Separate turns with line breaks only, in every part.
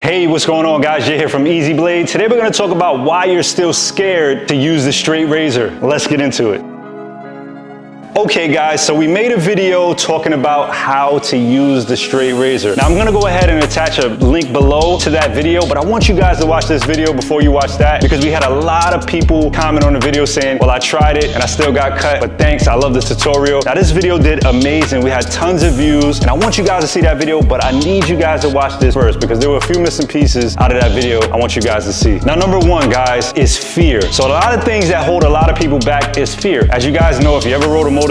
Hey, what's going on, guys? Jay here from EZ Blade. Today we're going to talk about why you're still scared to use the straight razor. Let's get into it. Okay guys, so we made a video talking about how to use the straight razor. Now I'm gonna go ahead and attach a link below to that video, but I want you guys to watch this video before you watch that, because we had a lot of people comment on the video saying, well, I tried it and I still got cut, but thanks, I love the tutorial. Now this video did amazing. We had tons of views and I want you guys to see that video, but I need you guys to watch this first because there were a few missing pieces out of that video I want you guys to see. Now number one, guys, is fear. So a lot of things that hold a lot of people back is fear. As you guys know, if you ever rode a motorcycle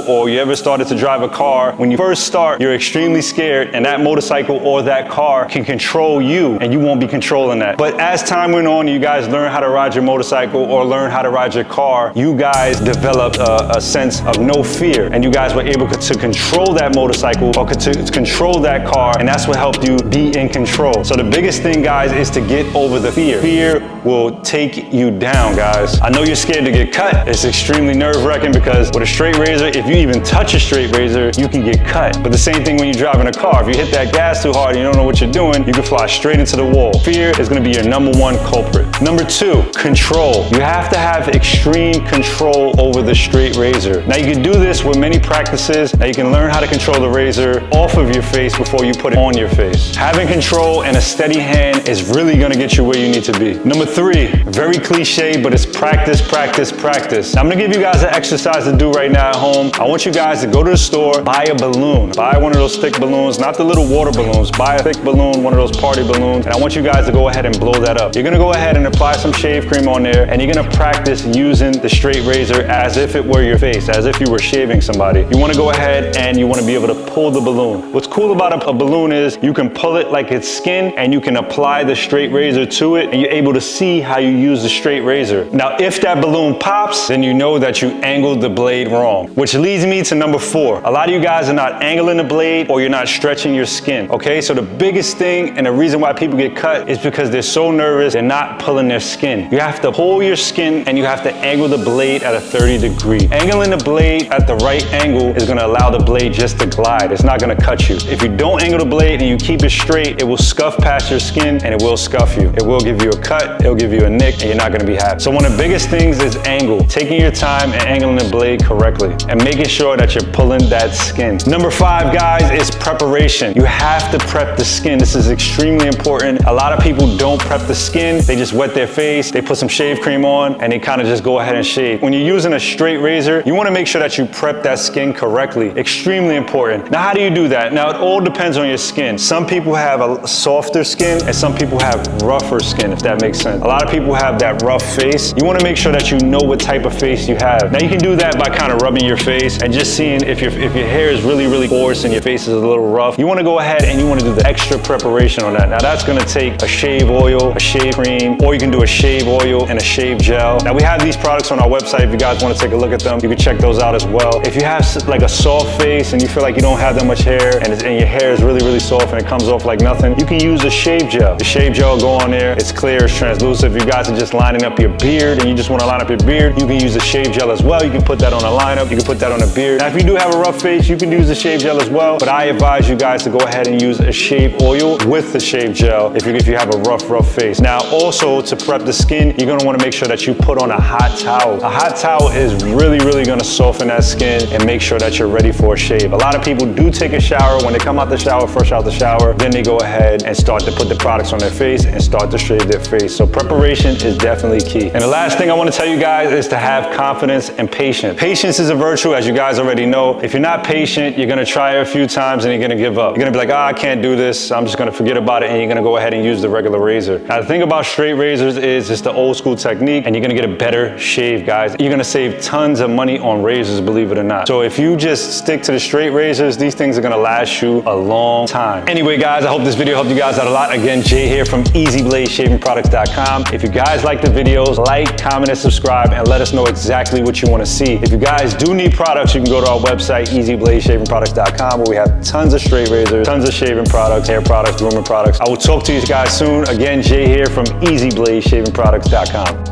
or you ever started to drive a car, when you first start, you're extremely scared and that motorcycle or that car can control you and you won't be controlling that. But as time went on, you guys learn how to ride your motorcycle or learn how to ride your car, you guys developed a sense of no fear and you guys were able to control that motorcycle or to control that car, and that's what helped you be in control. So the biggest thing, guys, is to get over the fear. Fear will take you down, guys. I know you're scared to get cut. It's extremely nerve-wracking because with a straight razor, if you even touch a straight razor, you can get cut. But the same thing when you're driving a car. If you hit that gas too hard and you don't know what you're doing, you can fly straight into the wall. Fear is gonna be your number one culprit. Number two, control. You have to have extreme control over the straight razor. Now you can do this with many practices. Now you can learn how to control the razor off of your face before you put it on your face. Having control and a steady hand is really gonna get you where you need to be. Number three, very cliche, but it's practice, practice, practice. Now I'm gonna give you guys an exercise to do right now at home. I want you guys to go to the store, buy a balloon. Buy one of those thick balloons, not the little water balloons. Buy a thick balloon, one of those party balloons, and I want you guys to go ahead and blow that up. You're gonna go ahead and apply some shave cream on there, and you're gonna practice using the straight razor as if it were your face, as if you were shaving somebody. You wanna go ahead and you wanna be able to pull the balloon. What's cool about a balloon is you can pull it like it's skin, and you can apply the straight razor to it, and you're able to see how you use the straight razor. Now, if that balloon pops, then you know that you angled the blade wrong, which leads me to number four. A lot of you guys are not angling the blade or you're not stretching your skin, okay? So the biggest thing and the reason why people get cut is because they're so nervous, they're not pulling their skin. You have to pull your skin and you have to angle the blade at a 30-degree. Angling the blade at the right angle is gonna allow the blade just to glide. It's not gonna cut you. If you don't angle the blade and you keep it straight, it will scuff past your skin and it will scuff you. It will give you a cut, it'll give you a nick, and you're not gonna be happy. So one of the biggest things is angle. Taking your time and angling the blade correctly and making sure that you're pulling that skin. Number five, guys, is preparation. You have to prep the skin. This is extremely important. A lot of people don't prep the skin. They just wet their face, they put some shave cream on, and they kind of just go ahead and shave. When you're using a straight razor, you wanna make sure that you prep that skin correctly. Extremely important. Now, how do you do that? Now, it all depends on your skin. Some people have a softer skin and some people have rougher skin, if that makes sense. A lot of people have that rough face. You wanna make sure that you know what type of face you have. Now, you can do that by kind of rubbing your face and just seeing if your hair is really, really coarse and your face is a little rough. You wanna go ahead and you wanna do the extra preparation on that. Now, that's gonna take a shave oil, a shave cream, or you can do a shave oil and a shave gel. Now, we have these products on our website. If you guys wanna take a look at them, you can check those out as well. If you have like a soft face and you feel like you don't have that much hair and your hair is really, really soft and it comes off like nothing, you can use a shave gel. The shave gel will go on there. It's clear, it's translucent. If you guys are just lining up your beard and you just wanna line up your beard, you can use a shave gel as well. You can put that on a lineup. You can put that on a beard. Now, if you do have a rough face, you can use a shave gel as well, but I advise you guys to go ahead and use a shave oil with the shave gel if you have a rough face. Now, also to prep the skin, you're gonna wanna make sure that you put on a hot towel. A hot towel is really, really gonna soften that skin and make sure that you're ready for a shave. A lot of people do take a shower. When they come out the shower, fresh out the shower, then they go ahead and start to put the products on their face and start to shave their face. So preparation is definitely key. And the last thing I wanna tell you guys is to have confidence and patience. Patience is a virtue, as you guys already know. If you're not patient, you're gonna try it a few times and you're gonna give up. You're gonna be like, I can't do this. I'm just gonna forget about it, and you're gonna go ahead and use the regular razor. Now, the thing about straight razors is it's the old school technique, and you're gonna get a better shave, guys. You're gonna save tons of money on razors, believe it or not. So if you just stick to the straight razors, these things are gonna last you a long time. Anyway, guys, I hope this video helped you guys out a lot. Again, Jay here from EZBladeShavingProducts.com. If you guys like the videos, like, comment, and subscribe, and let us know exactly what you wanna see. If you guys do need products, you can go to our website, EZBladeShavingProducts.com, where we have tons of straight razors, tons of shaving products, hair products, grooming products. I will talk to you guys soon. Again, Jay here from EZBladeShavingProducts.com.